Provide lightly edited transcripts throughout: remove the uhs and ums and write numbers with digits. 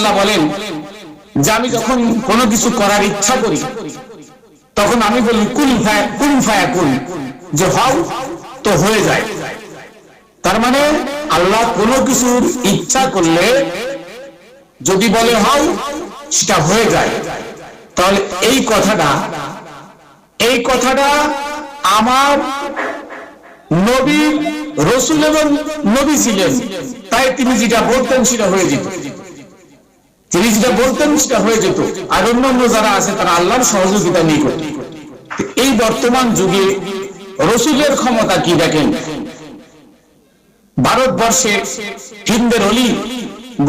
আল্লাহ বলেন যে আমি যখন কোনো কিছু করার ইচ্ছা করি তখন আমি বলি কুন ফায়াকুন, যে হও তো হয়ে যায়। তার মানে আল্লাহ কোনো কিছুর ইচ্ছা করলে যদি বলে হও সেটা হয়ে যায়। তাহলে এই কথাটা আমার নবী, রসুল এবং নবী ছিলেন, তাই তিনি যেটা বলতেন সেটা হয়ে যেত, তিনি যেটা বলতেন সেটা হয়ে যেত। আর অন্যান্য যারা আছে তারা আল্লাহর সহযোগিতা নিয়ে করত। এই বর্তমান যুগে রসুলের ক্ষমতা কি দেখেন। ভারতবর্ষে হিন্দের অলি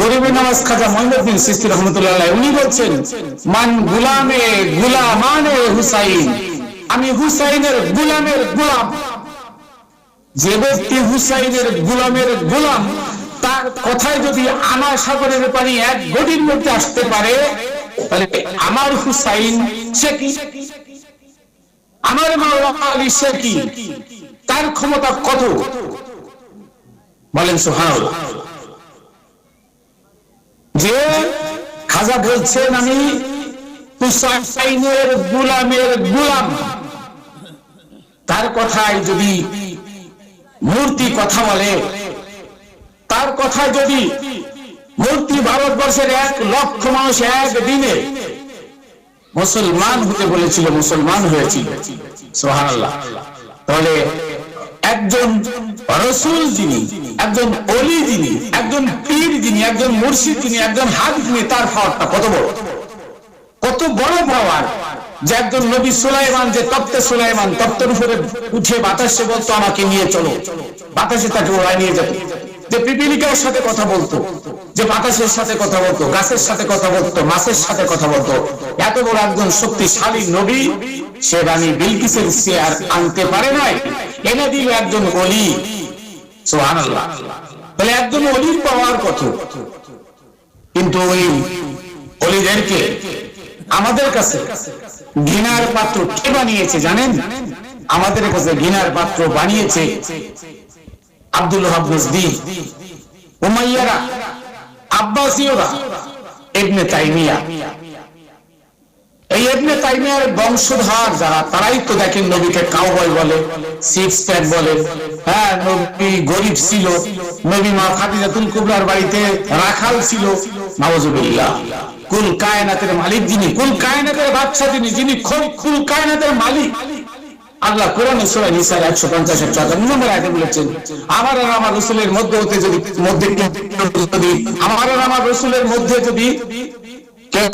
গরিবে নওয়াজ খাজা মঈনুদ্দিন চিশতি রহমাতুল্লাহ আলাইহি উনি বলছেন, মান গুলামে গুলামানে হুসাইন, আমি হুসাইনের গুলামের গুলাম। যে ব্যক্তি হুসাইনের গুলামের গুলাম, তার কথায় যদি আনা সাগরের পানি এক গদির মধ্যে আসতে পারে, তাহলে আমার হুসাইন সে কি, আমার মাওলা আলী সে কি, তার ক্ষমতা কত, বলেন সুবহানাল্লাহ। যে খাজা বলছেন আমি হুসাইনের গুলামের গুলাম, তার কথায় যদি মূর্তি কথা বলে, তার কথায় যদি মূর্তি ভারতবর্ষের 1 লক্ষ মানুষ একদিনে মুসলমান হতে বলেছিল, মুসলমান হয়েছিল, সুবহানাল্লাহ। তাহলে একজন রাসূল যিনি, একজন ওলি যিনি, একজন পীর যিনি, একজন মুর্শিদ যিনি, একজন হাফেজ যিনি, তার পাওয়ারটা কত বড়, কত বড় পাওয়ার। যে একজন নবী সুলাইমান, যে তপ্তে সুলাইমান, তপ্তের উপরে উঠে বাতাসে বলতো আমাকে নিয়ে চলো, বাতাসে তাকে ওড়ায় নিয়ে যেত। যে পিপিলিকার সাথে কথা বলতো, যে বাতাসের সাথে কথা বলতো, গাছের সাথে কথা বলতো, মাছের সাথে কথা বলতো, এত বড় একজন শক্তিশালী নবী, সে রানী বিলকিসের চেয়ার আনতে পারে নাই, এনে দিল একজন ওলি, সুবহানাল্লাহ। তাহলে একজন ওলির পাওয়ার কত। কিন্তু ওই ওলিদেরকে আমাদের কাছে ঘৃণার পাত্র কে বানিয়েছে জানেন? আমাদের কাছে ঘৃণার পাত্র বানিয়েছে আব্দুল ওয়াহাব নজদি, উমাইয়ারা, আব্বাসীয়রা, ইবনে তাইমিয়া। এই ইবনে তাইমিয়ার বংশধর যারা, তারাই তো দেখেন নবীকে কাউবয় বলে, সিক্স প্যাক বলে। হ্যাঁ, নবী গরিব ছিল, নবী মা খাদিজাতুল কুবরার বাড়িতে রাখাল ছিল, নাউজুবিল্লাহ। কুল কায়নাতের মালিক যিনি, কুল কায়নাতের বাদশা যিনি, যিনি কুল কায়নাতের মালিক, আল্লাহ কোরআনে সূরা নিসার 150-54 নম্বর আয়াতে বলেছেন, আমার আর আমার রাসূলের মধ্যে আমার আর আমার রাসূলের মধ্যে যদি কেউ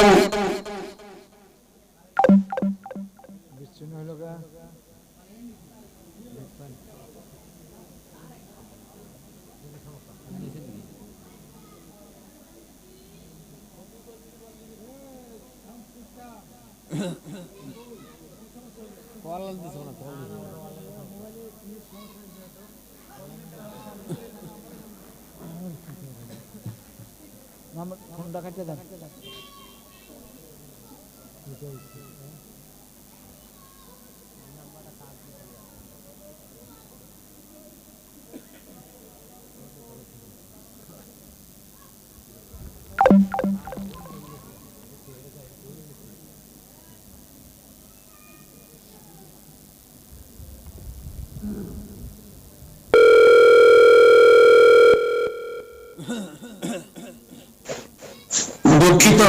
দুঃখিত,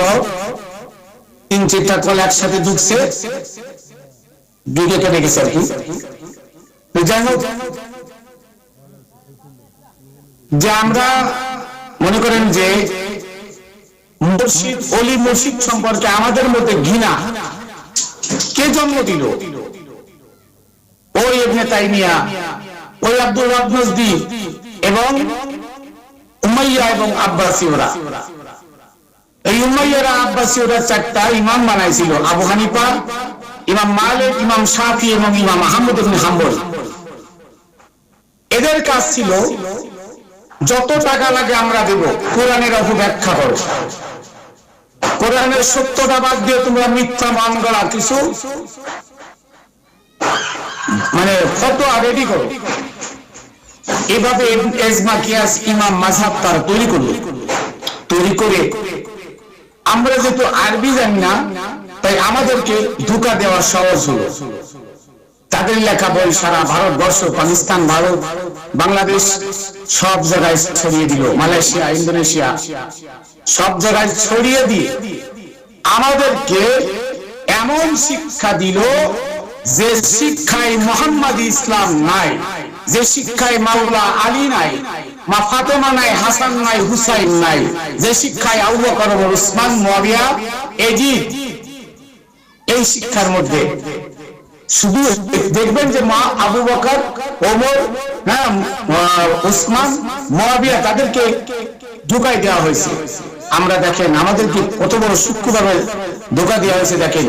3-4টা কল একসাথে ঢুকছে, দুটো কেটে গেছে আর কি। যাই হোক, যে আমরা মনে করেন যে মুর্শিদ, ওলি মুর্শিদ সম্পর্কে আমাদের মধ্যে ঘৃণা কে জন্ম দিল? ওই ইবনে তাইমিয়া, ওই আব্দুল ওয়াহাব নজদি এবং উমাইয়া এবং আব্বাসীয়রা। এই উমাইয়ারা, আব্বাসীয়রা 4টা ইমাম বানাইছিল, আবু হানিফা, ইমাম মালিক, ইমাম শাফি এবং ইমাম আহমদ ইবনে হাম্বল। এদের কাজ ছিল যত টাকা লাগে আমরা দেব, কোরআনের অপব্যাখ্যা করো, কোরআনের সত্যটা বাদ দিয়ে তোমরা মিথ্যা মান গড়া কিছু মানে ফতোয়া রেডি করো। এভাবে ইজমা, কিয়াস, ইমাম, মাযহাব তারা তৈরি করলো। তৈরি করে আমরা যেহেতু আরবি জানি না, তাই আমাদেরকে ধোঁকা দেওয়া সহজ হলো। তাদের লেখা বই সারা ভারতবর্ষ, পাকিস্তান, ভারত, বাংলাদেশ সব জায়গায় ছড়িয়ে দিল, মালয়েশিয়া, ইন্দোনেশিয়া সব জায়গায় ছড়িয়ে দিয়ে আমাদেরকে এমন শিক্ষা দিল যে শিক্ষায় মোহাম্মদ ইসলাম নাই, যে শিক্ষায় মাওলা আলী নাই, মা ফাতেমা নাই, হাসান নাই, হুসাইন নাই, যে শিক্ষায় আবু বকর, ওমর, উসমান, মুয়াবিয়া, এজিদ, এই শিক্ষার মধ্যে শুধু দেখবেন যে মা আবু বকর, ওমর, উসমান, মুয়াবিয়া তাদেরকে ধোঁকা দেওয়া হয়েছে। আমরা দেখেন আমাদেরকে কত বড় সূক্ষ্মভাবে ধোঁকা দেওয়া হয়েছে। দেখেন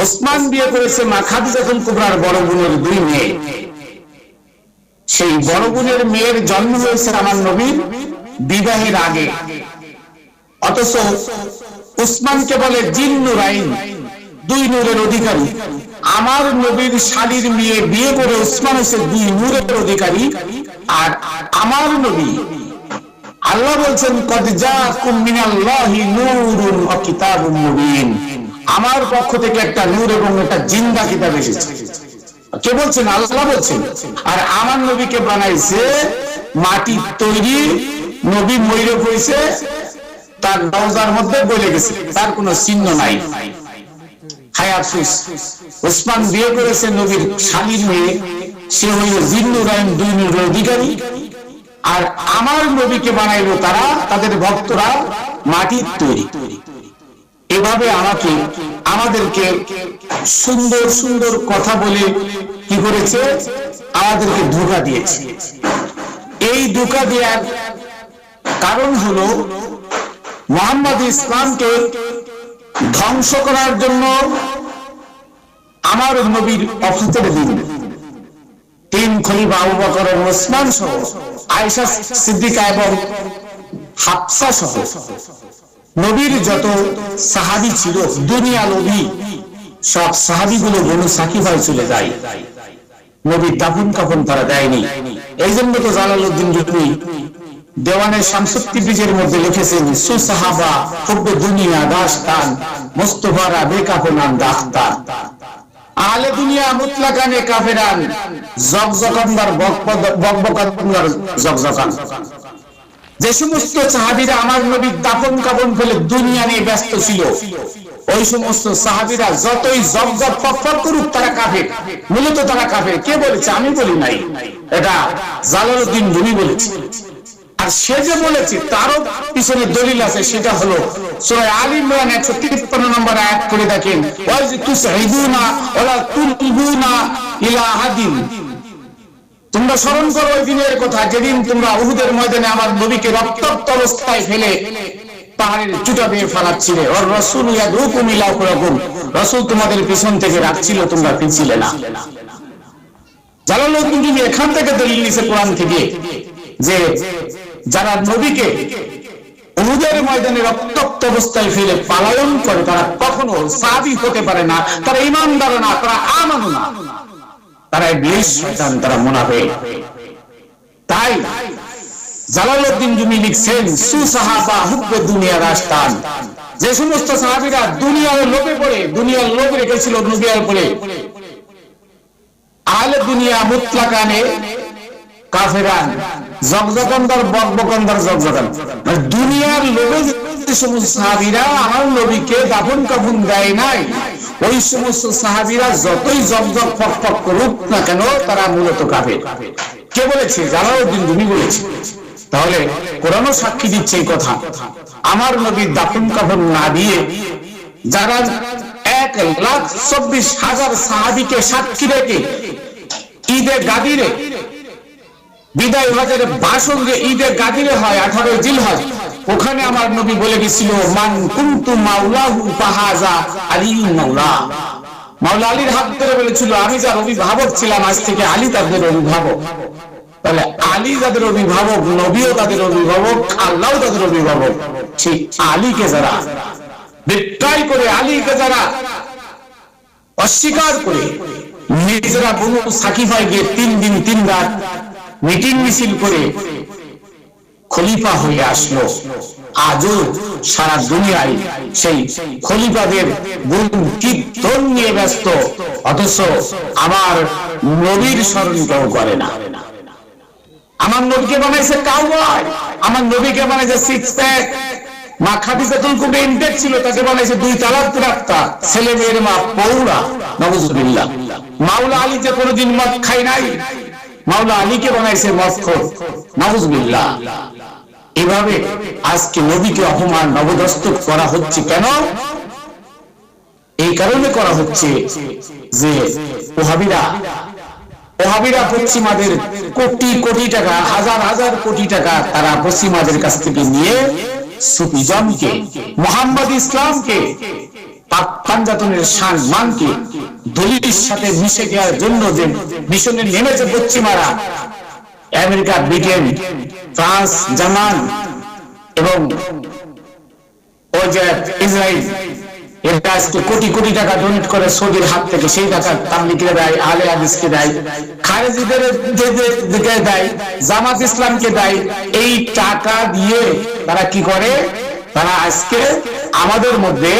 ওসমান বিয়ে করেছে মা খাদিজাতুল কুবরার বড় বোনের 2 মেয়ে। সেই বড় বোনের মেয়ের জন্ম হয়েছে আমার নবীর বিবাহের আগে, অথচ ওসমানকে বলে জিন্নুরাইন, 2 নূরের অধিকারী। আমার নবীর শালীর মেয়ে বিয়ে করে ওসমান হচ্ছে 2 নূরের অধিকারী। আর আমার নবী, আল্লাহ বলছেন কদ জাআকুম মিনাল্লাহি নূরুন ওয়া কিতাবুম মুবিন, আমার পক্ষ থেকে একটা নূর এবং একটা জিন্দা কিতাব এসেছে। কে বলছেন? আল্লাহ বলছেন। আর আমার নবীকে বানাইছে মাটির তৈরি, নবী মইরে পড়েছে, তার রওজার মধ্যে গলে গেছে, তার কোনো চিহ্ন নাই। হায় আফসোস, ওসমান বিয়ে করেছে নবীর শালীর মেয়ে, সে হইল জিন্নুরাইন, 2 নূরের অধিকারী। আর আমার নবীকে বানাইলো তারা, তাদের ভক্তরা মাটির তৈরি। এভাবে আমাদেরকে সুন্দর সুন্দর কথা বলে কি করেছে? আমাদেরকে ধোঁকা দিয়েছে। এই ধোঁকা দেওয়ার কারণ হলো মুহাম্মদ ইসলামকে ধ্বংস করার জন্য আমার নবীর অফাতের দিন 3 খলিফা আবু বকর ও ওসমান সহ আয়েশা সিদ্দিকা এবং হাফসা সহ নবীর যত সাহাবী ছিল, দুনিয়া লোভী সব সাহাবীগুলো বনু সাকিফায় চলে যায়। নবীর দাফন কাফন তারা দেয়নি। এই জন্য তো জালালউদ্দিন রুমি দেওয়ানে শামসুত্তিবিজের মধ্যে লিখেছেন, সুসাহাবা হুব্বে দুনিয়া দাস্তান, মুস্তফারা বেকাফনান দাস্তান, আহলে দুনিয়া মুতলাকানে কাফেরান, জগজকানদার বকবকানদার জগজকান। যে সমস্ত সাহাবীরা আমার নবীর দাফন কাফন ফেলে দুনিয়া নিয়ে ব্যস্ত ছিল, ওই সমস্ত সাহাবীরা যতই জগজগ ফকফক করুক তারা কাফের, মূলত তারা কাফের। কে বলেছে? আমি বলি নাই, এটা জালালউদ্দিন রুমি বলেছে। আর সে যে বলেছে তারও পিছনে দলিল আছে, সেটা হলো সূরা আলী ইমরান 153 নম্বর আয়াত করে দেখেন, ওয়াজ তুসঈদুনা ওয়ালা তুলবুনা ইলা আহাদিন, তোমরা স্মরণ করো ওই দিনের কথা যেদিন তোমরা উহুদের ময়দানে আমার নবীকে রক্তাক্ত অবস্থায় ফেলে পাহাড়ের চূড়া দিয়ে ফেলাচ্ছিলে, ওর রাসূল ইয়াদউকুম ইলা উখরাকুম, রাসূল তোমাদের পিছন থেকে রাখছিল, তোমরা ফিরছিলে না। জালালউদ্দিন রুমি এখান থেকে দলিল নিছে কোরআন থেকে যে যারা নবীকে উহুদের ময়দানে রক্তাক্ত অবস্থায় ফেলে পলায়ন করে তারা কখনো সাহাবী হতে পারে না, তারা ঈমানদার না, তারা আমানু না, তারা ইবলিস, শয়তান, তারা মুনাফিক। তাই জালালউদ্দিন রুমি লিখছেন, সুসাহাবা হুব্বে দুনিয়া রাস্তান, যে সমস্ত সাহাবীরা দুনিয়ার লোভে পড়ে, দুনিয়ার লোভ রেখেছিল নবীর উপরে, আহলে দুনিয়া মুতলাকানে কাফেরান, জগজকানদার বকবকানদার জগজকান, মানে দুনিয়ার লোভে যে সমস্ত সাহাবীরা আমার নবীকে দাফন কাফন দেয় নাই, ওই সমস্ত সাহাবীরা যতই জগজগ ফকফক করুক না কেন তারা মূলত কাফের। কে বলেছে? জালালউদ্দিন রুমি বলেছে। তাহলে কোরআনও সাক্ষী দিচ্ছে এই কথা। আমার নবীর দাফন কাফন না দিয়ে যারা 1,24,000 সাহাবীকে সাক্ষী রেখে ঈদে গাদিরে বিদায় হজের ভাষণ যে ঈদে গাদিরে হয় 18 জিলহজ, ওখানে আমার নবী বলে গেছিল, মান কুনতু মাওলাহু ফাহাজা আলী মাওলা, মাওলা আলীর হাত ধরে বলেছিল, আমি যার অভিভাবক ছিলাম আজ থেকে আলী তাদের অভিভাবক। তাহলে আলী যাদের অভিভাবক, নবীও তাদের অভিভাবক, আল্লাহও তাদের অভিভাবক। ঠিক আলীকে যারা বিক্রয় করে, আলীকে যারা অস্বীকার করে, নিজেরা বনু সাকিফায় গিয়ে 3 দিন 3 রাত মিটিং মিছিল করে খলিফা হয়ে আসলো, আজও সারা দুনিয়ায় সেই খলিফাদের গুণ কীর্তন নিয়ে ব্যস্ত, অথচ আমার নবীর স্মরণ কেউ করে না। আমার নবীকে বানাইছে কাউবয়, আমার নবীকে বানাইছে সিক্স প্যাক, মা খাদিজাতুল কুবরা ইনটেক ছিল, তাকে বানাইছে 2 তালাক প্রাপ্তা, ছেলে মেয়ের মা পৌরা, নাউজুবিল্লাহ। মাওলা আলী যে কোনোদিন মদ খায় নাই, মাওলা আলীকে বানাইছে মদখোর, নাউজুবিল্লাহ। এভাবে আজকে নবীকে অপমান নবদস্ত করা হচ্ছে। কেন? এই কারণে করা হচ্ছে যে ওহাবিরা পশ্চিমাদের কোটি কোটি টাকা, হাজার হাজার কোটি টাকা তারা পশ্চিমাদের কাছ থেকে নিয়ে সুফিজমকে, মোহাম্মদ ইসলামকে, পাঞ্জাতনের সম্মানকে দলিলের সাথে মিশে দেওয়ার জন্য যে মিশনে নেমেছে পশ্চিমারা, আমেরিকা, ব্রিটেন, ফ্রান্স, জার্মান এবং ওই যে ইসরায়েল, এরা আজকে কোটি কোটি টাকা ডোনেট করে সৌদির হাত থেকে। সেই টাকা তাবলীগকে দেয়, আহলে হাদিসকে দেয়, খারেজিদের দেয়, জামাত ইসলামকে দেয়। এই টাকা দিয়ে তারা কি করে? তারা আজকে আমাদের মধ্যে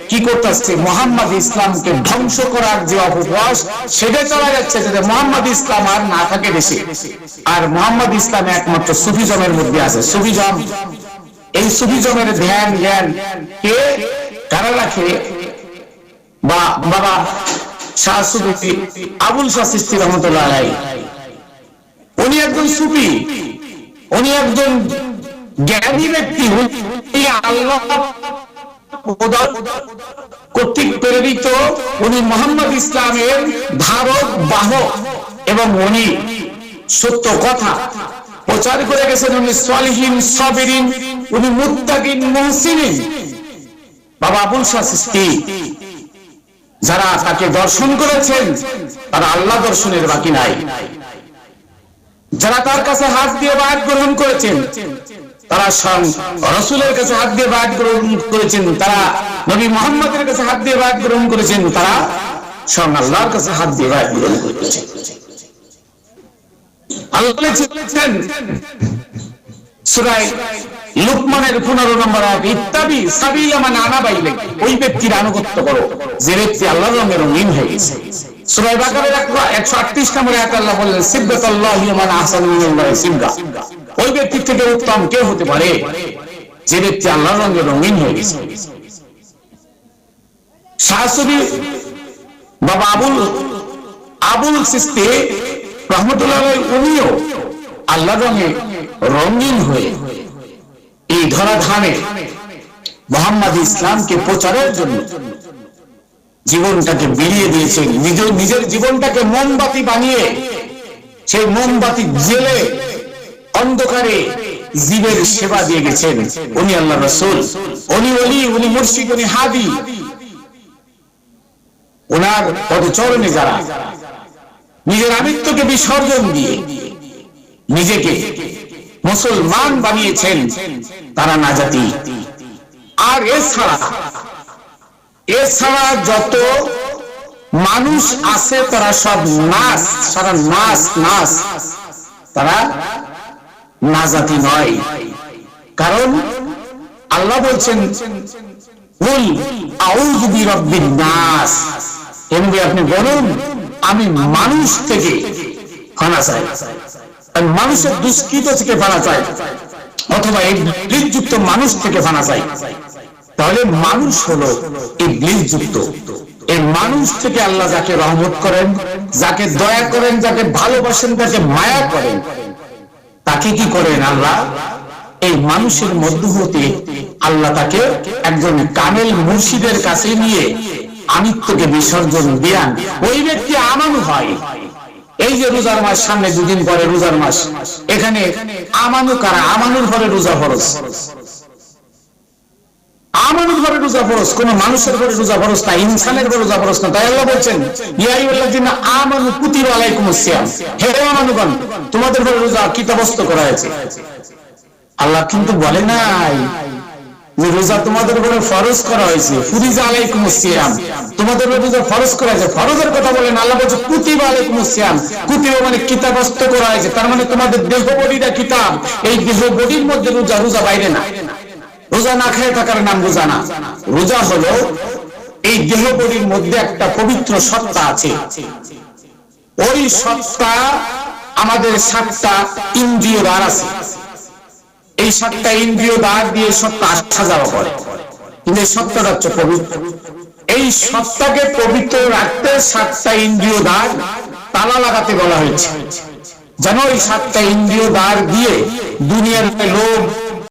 কি করতেছে? মোহাম্মদ ইসলামকে ধ্বংস করার যে অপপ্রয়াস সেটা চলা যাচ্ছে, যাতে মোহাম্মদ ইসলাম আর না থাকে দেশে। আর মোহাম্মদ ইসলাম একমাত্র সুফিজমের মধ্যে আছে। সুফিজম, এই সুফিজমের ধ্যান জ্ঞান কে কারা রাখে? বা বাবা শাহ সুফি আবুল শাহ চিশতি রহমাতুল্লাহ আলাইহি, উনি একজন সুফি, উনি একজন জ্ঞানী ব্যক্তি, উনি আল্লাহ কর্তৃক প্রেরিত, উনি মোহাম্মদ ইসলামের ধারক বাহক এবং উনি সত্য কথা প্রচার করে গেছেন। উনি সালিহিন সাবিরিন, উনি মুত্তাকিন মুহসিনিন। বাবা আবুল শাহ চিশতি, যারা তাকে দর্শন করেছেন তারা আল্লাহ দর্শনের বাকি নাই। যারা তার কাছে হাত দিয়ে বায়াত গ্রহণ করেছেন তারা রাসূলের কাছে হাত দিয়ে বায়াত গ্রহণ করেছেন, তারা নবী মুহাম্মদের কাছে হাত দিয়ে বায়াত গ্রহণ করেছেন, তারা স্বয়ং আল্লাহর কাছে হাত দিয়ে বায়াত গ্রহণ করেছেন। আল্লাহ বলেছেন সূরা লুকমানের 15 নম্বর আয়াত, ইত্তাবি সাবিলা মান আনাবা ইলাইক, ওই ব্যক্তির আনুগত্য করো যে ব্যক্তি আল্লাহর রঙে রঙিন হয়ে গেছে। সূরা বাকারার 138 নম্বর আয়াত আল্লাহ বললেন, সিবগাতুল্লাহি মান আহসানু মিনাল্লাহি সিবগা, ওই ব্যক্তির থেকে উত্তম কে হতে পারে যে ব্যক্তি আল্লাহর রঙে রঙিন হয়ে গেছে। শাহ সুফি বাবা আবুল চিশতি রহমাতুল্লাহ আলাইহি, উনিও আল্লাহর রঙে রঙিন হয়ে এই ধরাধামে মোহাম্মদ ইসলামকে প্রচারের জন্য জীবনটাকে বিলিয়ে দিয়েছেন। নিজের জীবনটাকে মোমবাতি বানিয়ে সেই মোমবাতি জেলে অন্ধকারে জীবের সেবা দিয়ে গেছেন। উনি আল্লাহ রাসূল, উনি ওলি, উনি মুর্শিদ, উনি হাদি। ওনার পদচরণে যারা নিজের আমিত্বকে বিসর্জন দিয়ে নিজেকে মুসলমান বানিয়েছেন তারা নাজাতি। আর এছাড়া যত মানুষ আছে তারা সব নাস, সারা নাস, তারা নাজাতি নয়। কারণ আল্লাহ বলছেন, কুল আউযু বিরাব্বিন নাস, এমনি আপনি বলুন আমি মানুষ থেকে ফানা চাই, মানুষের দুষ্কৃত থেকে ফানা চাই, অথবা ইবলীসযুক্ত মানুষ থেকে ফানা চাই। তাহলে মানুষ হলো ইবলীসযুক্ত। এই মানুষ থেকে আল্লাহ যাকে রহমত করেন, যাকে দয়া করেন, যাকে ভালোবাসেন, যাকে মায়া করেন, তাকে কি করেন আল্লাহ? এই মানুষের মধ্য হতে আল্লাহ তাকে একজন কামেল মুর্শিদের কাছে নিয়ে আমিত্বকে বিসর্জন দেন। ওই ব্যক্তি আমানু হয়। এই যে রোজার মাস সামনে, দুদিন পরে রোজার মাস, এখানে আমানু কারা? আমানুর ঘরে রোজা ফরজ, আমানুর ঘরে রোজা ফরজ, কোন মানুষের ঘরে রোজা ফরজ না, ইনসানের ঘরে রোজা ফরজ না। তাই আল্লাহ বলছেন, ইয়া আইয়ুহাল্লাযীনা আমানু কুতিবা আলাইকুমুস সিয়াম, হে আমানুগণ তোমাদের ঘরে রোজা কিতাবস্থ করা হয়েছে। আল্লাহ কিন্তু বলে নাই যে রোজা তোমাদের উপরে ফরজ করা হয়েছে, ফুরিজা আলাইকুমুস সিয়াম, তোমাদের উপরে রোজা ফরজ করা হয়েছে। ফরজের কথা বলেন, আল্লাহ বলছে কুতিবা আলাইকুমুস সিয়াম, কুতিবা মানে কিতাবস্থ করা হয়েছে। তার মানে তোমাদের দেহ বডিটা কিতাব, এই দেহ বডির মধ্যে রোজা, রোজা বাইরে না। রোজা না খেয়ে থাকার নাম রোজা না। রোজা হলো এই দেহবলির মধ্যে একটা পবিত্র সত্তা আছে, ওই সত্তা আমাদের 7টা ইন্দ্রিয় দ্বার আছে, এই 7টা ইন্দ্রিয় দ্বার দিয়ে সত্তা আসা যাওয়া করে, কিন্তু এই সত্তাটা হচ্ছে পবিত্র। এই সত্তাকে পবিত্র রাখতে 7টা ইন্দ্রিয় দ্বার তালা লাগাতে বলা হয়েছে, যেন এই 7টা ইন্দ্রিয় দ্বার দিয়ে দুনিয়ার লোভ